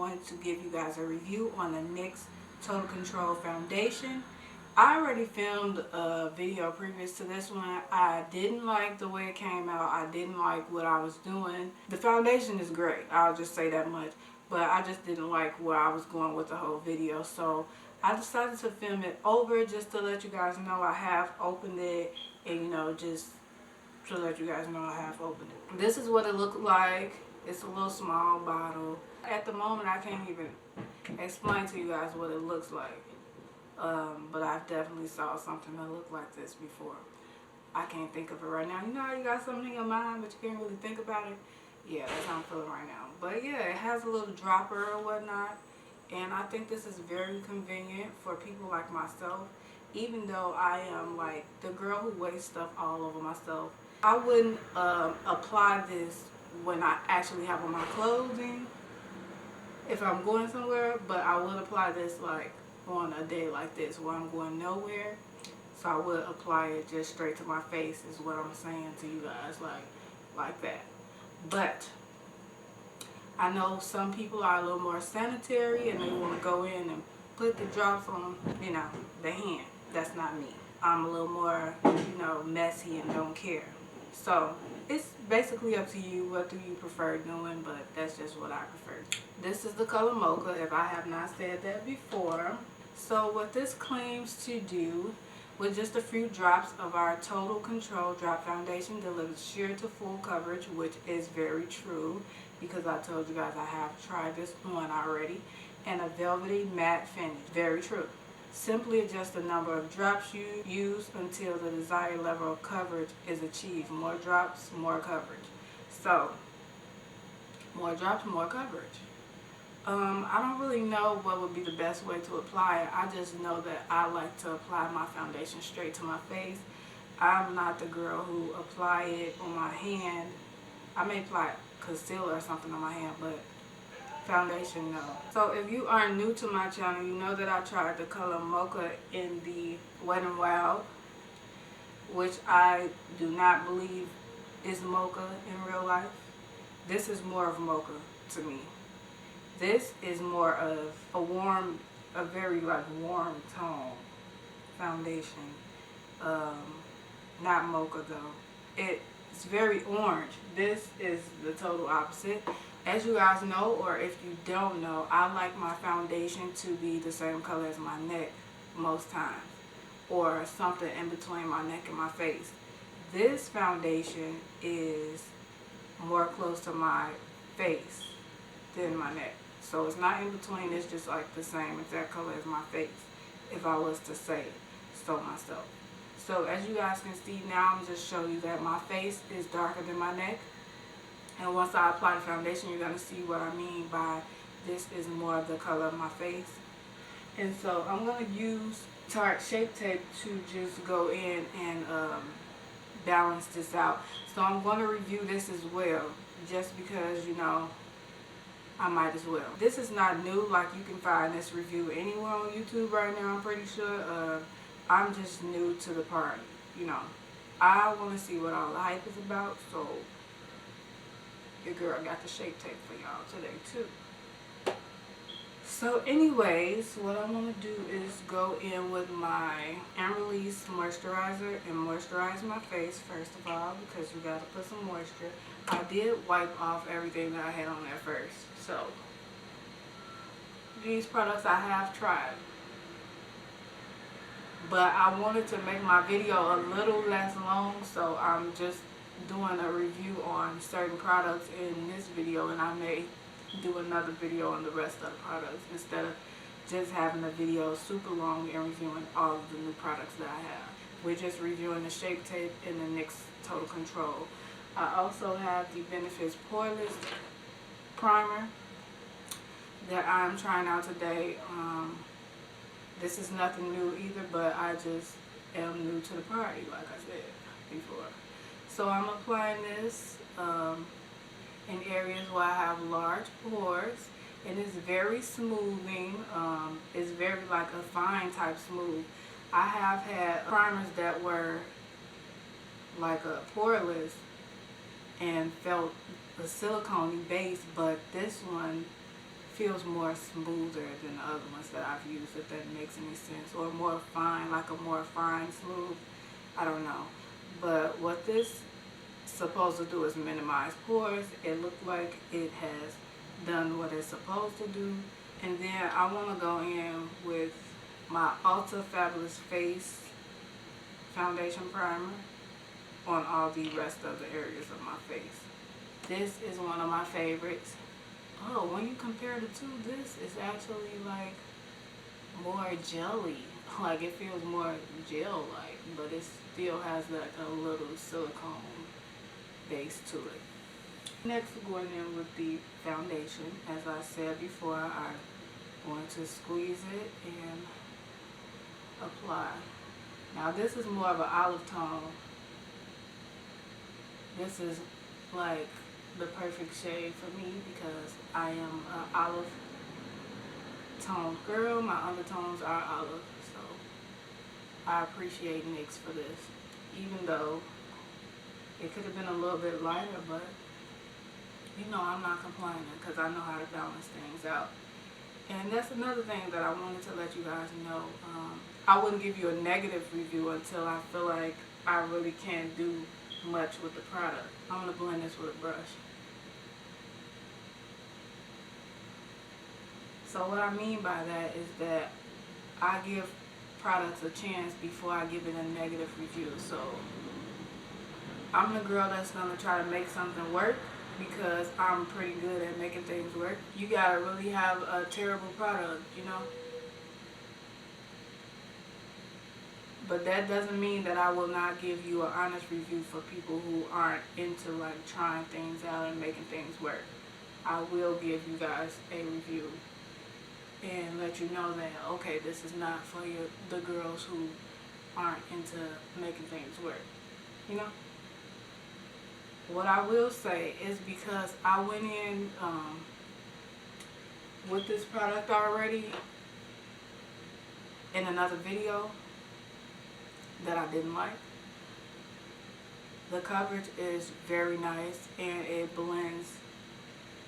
going to give you guys a review on the NYX Total Control foundation. I already filmed a video previous to this one. I didn't like the way it came out. I didn't like what I was doing. The foundation is great, I'll just say that much, but I just didn't like where I was going with the whole video. So I decided to film it over just to let you guys know I have opened it, and just to let you guys know I have opened it. This is what it looked like. It's a little small bottle. At the moment I can't even explain to you guys what it looks like. But I've definitely saw something that looked like this before. I can't think of it right now. You know how you got something in your mind but you can't really think about it? Yeah, that's how I'm feeling right now. But yeah, it has a little dropper or whatnot. And I think this is very convenient for people like myself. Even though I am like the girl who wastes stuff all over myself, I wouldn't apply this when I actually have on my clothing if I'm going somewhere, but I would apply this like on a day like this where I'm going nowhere. So I would apply it just straight to my face is what I'm saying to you guys, like that. But I know some people are a little more sanitary and they want to go in and put the drops on, the hand. That's not me. I'm a little more, messy and don't care. So it's basically up to you what do you prefer doing, but that's just what I prefer. This is the color Mocha, if I have not said that before. So what this claims to do with just a few drops of our Total Control Drop Foundation delivers sheer to full coverage, which is very true because I told you guys I have tried this on already, and a velvety matte finish. Very true. Simply adjust the number of drops you use until the desired level of coverage is achieved. More drops, more coverage. So, more drops, more coverage. I don't really know what would be the best way to apply it. I just know that I like to apply my foundation straight to my face. I'm not the girl who apply it on my hand. I may apply concealer or something on my hand, but foundation, no. So if you are new to my channel, you know that I tried the color Mocha in the Wet n Wild, which I do not believe is Mocha in real life. This is more of Mocha to me. This is more of a very warm tone foundation. Not Mocha though. It's very orange. This is the total opposite. As you guys know, or if you don't know, I like my foundation to be the same color as my neck most times, or something in between my neck and my face. This foundation is more close to my face than my neck. So it's not in between, it's just like the same exact color as my face, if I was to say so myself. So as you guys can see now, I'm just showing you that my face is darker than my neck. And once I apply the foundation, you're going to see what I mean by this is more of the color of my face. And so I'm going to use Tarte Shape Tape to just go in and balance this out. So I'm going to review this as well, just because, I might as well. This is not new, like you can find this review anywhere on YouTube right now, I'm pretty sure. I'm just new to the party, I want to see what all the hype is about, so your girl got the shape tape for y'all today too. So anyways, what I'm going to do is go in with my Release moisturizer and moisturize my face first of all, because you got to put some moisture. I did wipe off everything that I had on there first. So these products I have tried, but I wanted to make my video a little less long, so I'm just doing a review on certain products in this video, and I may do another video on the rest of the products instead of just having a video super long and reviewing all of the new products that I have. We're just reviewing the Shape Tape and the NYX Total Control. I also have the Benefits Poreless Primer that I'm trying out today. This is nothing new either, but I just am new to the party, like I said before. So I'm applying this in areas where I have large pores, and it's very smoothing. It's very like a fine type smooth. I have had primers that were like a poreless and felt a silicone base, but this one feels more smoother than the other ones that I've used, if that makes any sense. Or more fine, like a more fine smooth. I don't know. But what this supposed to do is minimize pores. It looked like it has done what it's supposed to do. And then I want to go in with my Ulta Fabulous Face foundation primer on all the rest of the areas of my face. This is one of my favorites. Oh, when you compare the two, this is actually like more jelly. Like it feels more gel-like, but it still has like a little silicone base to it. Next, going in with the foundation. As I said before, I want to squeeze it and apply. Now this is more of an olive tone. This is like the perfect shade for me because I am an olive tone girl. My undertones are olive, so I appreciate NYX for this. Even though it could have been a little bit lighter, but you know I'm not complaining because I know how to balance things out. And that's another thing that I wanted to let you guys know. I wouldn't give you a negative review until I feel like I really can't do much with the product. I'm going to blend this with a brush. So what I mean by that is that I give products a chance before I give it a negative review. So I'm the girl that's going to try to make something work because I'm pretty good at making things work. You got to really have a terrible product, you know. But that doesn't mean that I will not give you an honest review for people who aren't into like trying things out and making things work. I will give you guys a review and let you know that, okay, this is not for the girls who aren't into making things work, you know. What I will say is because I went in with this product already in another video that I didn't like. The coverage is very nice and it blends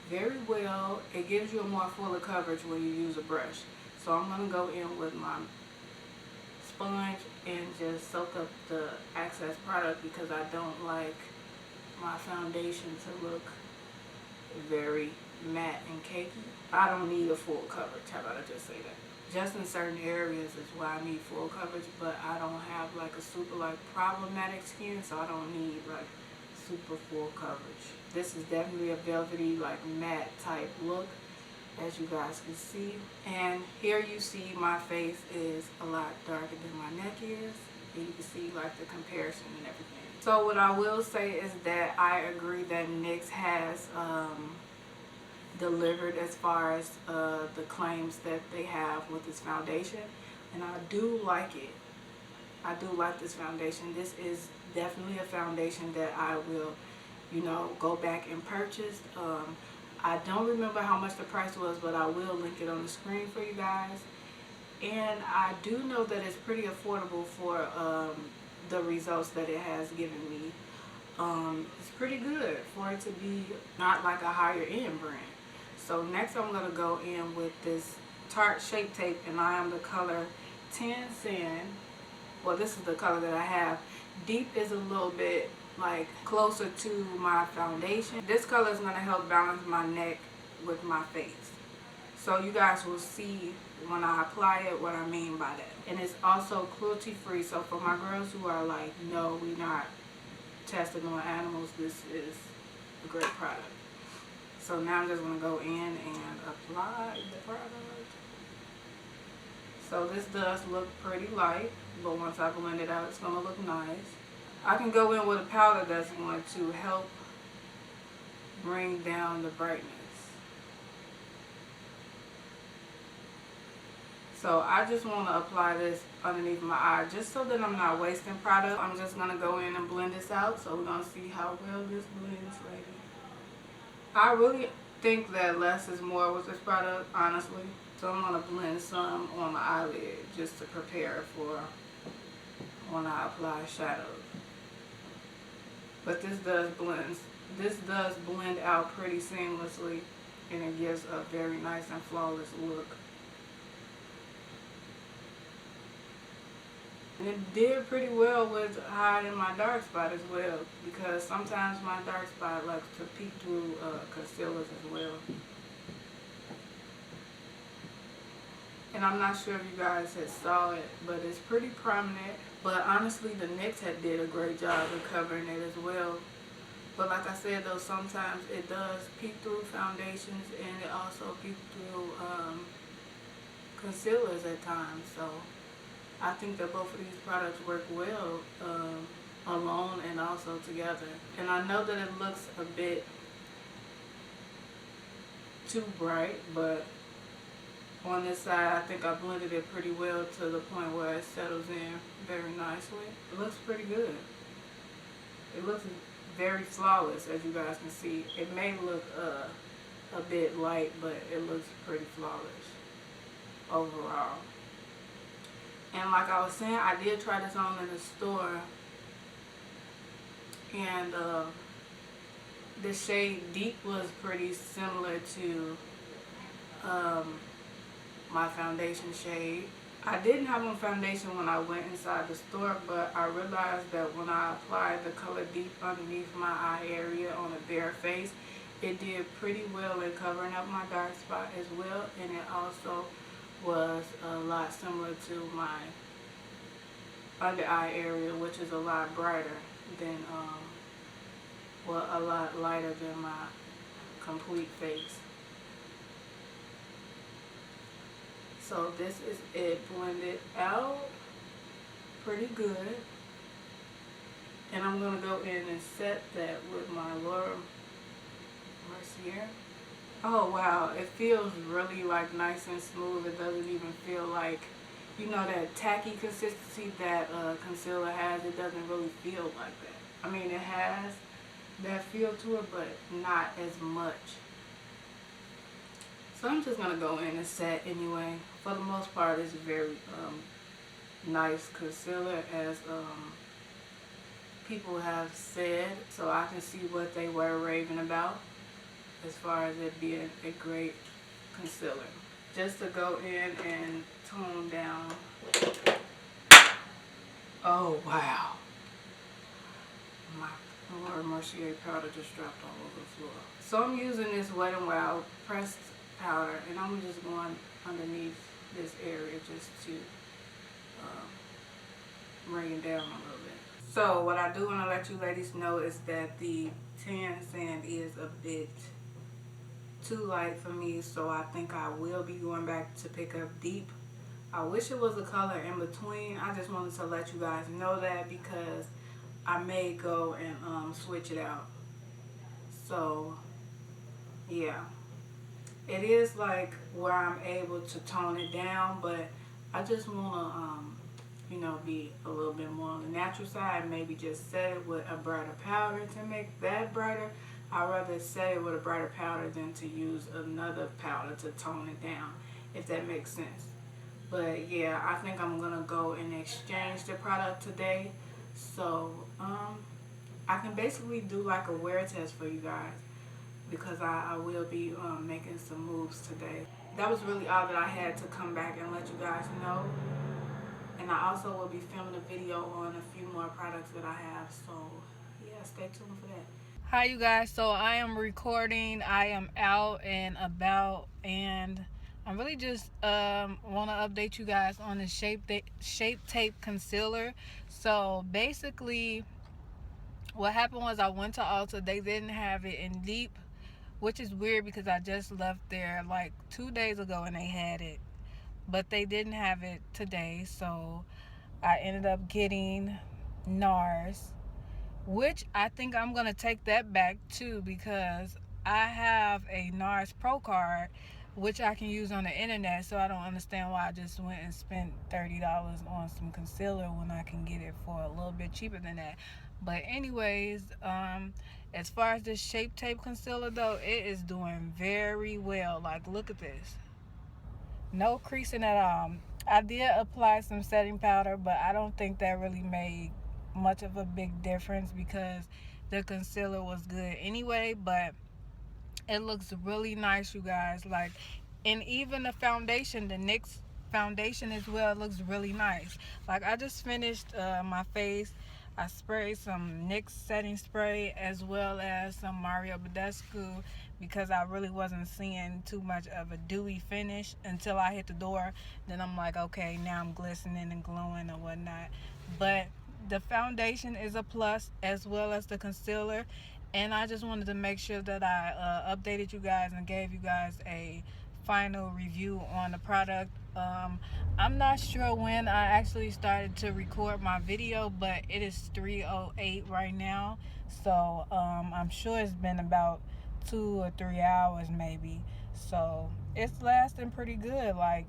very well. It gives you a more fuller coverage when you use a brush. So I'm going to go in with my sponge and just soak up the excess product because I don't like my foundation to look very matte and cakey. I don't need a full coverage. How about I just say that? Just in certain areas is why I need full coverage, but I don't have like a super like problematic skin, so I don't need like super full coverage. This is definitely a velvety like matte type look, as you guys can see. And here you see my face is a lot darker than my neck is, and you can see like the comparison and everything. So what I will say is that I agree that NYX has delivered as far as the claims that they have with this foundation, and I do like it. I do like this foundation. This is definitely a foundation that I will, you know, go back and purchase. I don't remember how much the price was, but I will link it on the screen for you guys. And I do know that it's pretty affordable for the results that it has given me. It's pretty good for it to be not like a higher end brand. So next I'm going to go in with this Tarte Shape Tape, and I am the color 10 Sand. Well, this is the color that I have. Deep is a little bit like closer to my foundation. This color is going to help balance my neck with my face. So you guys will see when I apply it what I mean by that. And it's also cruelty free. So for my girls who are like, no, we're not testing on animals, this is a great product. So now I'm just going to go in and apply the product. So this does look pretty light, but once I blend it out, it's going to look nice. I can go in with a powder that's going to help bring down the brightness. So I just want to apply this underneath my eye just so that I'm not wasting product. I'm just going to go in and blend this out. So we're going to see how well this blends later. I really think that less is more with this product, honestly. So I'm going to blend some on the eyelid just to prepare for when I apply shadows. But this does blend out pretty seamlessly. and it gives a very nice and flawless look. And it did pretty well with hiding my dark spot as well, because sometimes my dark spot likes to peek through concealers as well. And I'm not sure if you guys had saw it, but it's pretty prominent. But honestly, the NYX had did a great job of covering it as well. But like I said though, sometimes it does peek through foundations, and it also peeks through concealers at times. So I think that both of these products work well alone and also together. And I know that it looks a bit too bright, but on this side I think I blended it pretty well to the point where it settles in very nicely. It looks pretty good. It looks very flawless, as you guys can see. It may look a bit light, but it looks pretty flawless overall. And like I was saying, I did try this on in the store, and the shade Deep was pretty similar to my foundation shade. I didn't have on foundation when I went inside the store, but I realized that when I applied the color Deep underneath my eye area on a bare face, it did pretty well in covering up my dark spot as well, and it also was a lot similar to my under eye area, which is a lot brighter than, well, a lot lighter than my complete face. So this is it blended out pretty good. And I'm going to go in and set that with my Laura Mercier. Oh wow, it feels really like nice and smooth. It doesn't even feel like, you know, that tacky consistency that concealer has. It doesn't really feel like that. I mean, it has that feel to it, but not as much. So I'm just going to go in and set anyway. For the most part, it's very nice concealer, as people have said. So I can see what they were raving about as far as it being a great concealer. Just to go in and tone down. Oh wow. My Laura Mercier powder just dropped all over the floor. So I'm using this Wet n Wild pressed powder, and I'm just going underneath this area just to bring it down a little bit. So what I do want to let you ladies know is that the tan sand is a bit too light for me, so I think I will be going back to pick up Deep. I wish it was a color in between. I just wanted to let you guys know that, because I may go and switch it out. So yeah, it is like where I'm able to tone it down, but I just want to you know, be a little bit more on the natural side. Maybe just set it with a brighter powder to make that brighter. I'd rather set it with a brighter powder than to use another powder to tone it down, if that makes sense. But yeah, I think I'm gonna go and exchange the product today, so I can basically do like a wear test for you guys, because I will be making some moves today. That was really all that I had to come back and let you guys know. And I also will be filming a video on a few more products that I have, so yeah, stay tuned for that. Hi you guys, so I am recording. I am out and about, and I really just want to update you guys on the Shape Tape Concealer. So basically what happened was, I went to Ulta. They didn't have it in Deep, which is weird because I just left there like 2 days ago and they had it, but they didn't have it today. So I ended up getting NARS, which I think I'm going to take that back too, because I have a NARS Pro card, which I can use on the internet. So I don't understand why I just went and spent $30 on some concealer when I can get it for a little bit cheaper than that. But anyways, as far as this Shape Tape Concealer though, it is doing very well. Like, look at this. No creasing at all. I did apply some setting powder, but I don't think that really made much of a big difference because the concealer was good anyway. But It looks really nice, you guys. Like, and even the foundation, the NYX foundation as well, looks really nice. Like, I just finished my face. I sprayed some NYX setting spray as well as some Mario Badescu because I really wasn't seeing too much of a dewy finish until I hit the door. Then I'm like, okay, now I'm glistening and glowing and whatnot. But the foundation is a plus as well as the concealer, and I just wanted to make sure that I updated you guys and gave you guys a final review on the product. I'm not sure when I actually started to record my video, but it is 3:08 right now, so I'm sure it's been about 2 or 3 hours maybe. So it's lasting pretty good. Like,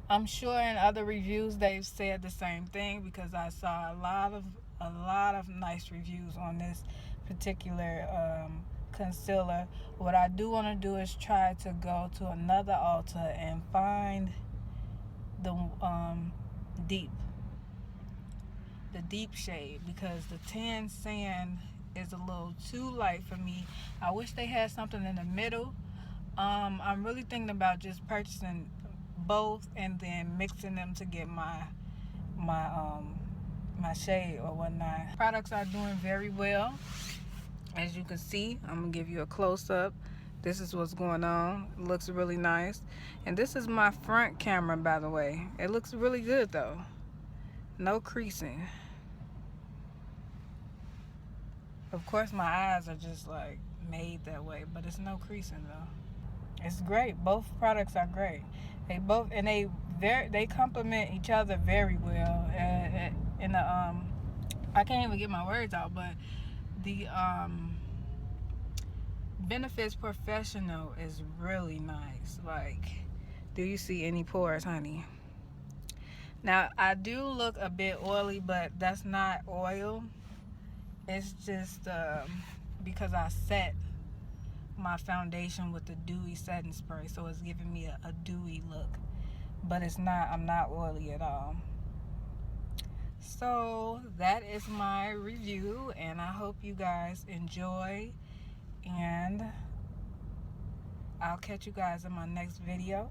I'm sure in other reviews they've said the same thing, because I saw a lot of nice reviews on this particular concealer. What I do want to do is try to go to another Ulta and find the deep shade, because the tan sand is a little too light for me. I wish they had something in the middle. I'm really thinking about just purchasing both and then mixing them to get my shade or whatnot. Products are doing very well. As you can see, I'm gonna give you a close-up. This is what's going on. It looks really nice. And this is my front camera, by the way. It looks really good though. No creasing. Of course my eyes are just like made that way, but it's no creasing though. It's great. Both products are great. They complement each other very well. And the I can't even get my words out, but the Benefits Professional is really nice. Like, do you see any pores, honey? Now, I do look a bit oily, but that's not oil. It's just because I set my foundation with the dewy setting spray, so it's giving me a dewy look. But it's not, I'm not oily at all. So that is my review, and I hope you guys enjoy, and I'll catch you guys in my next video.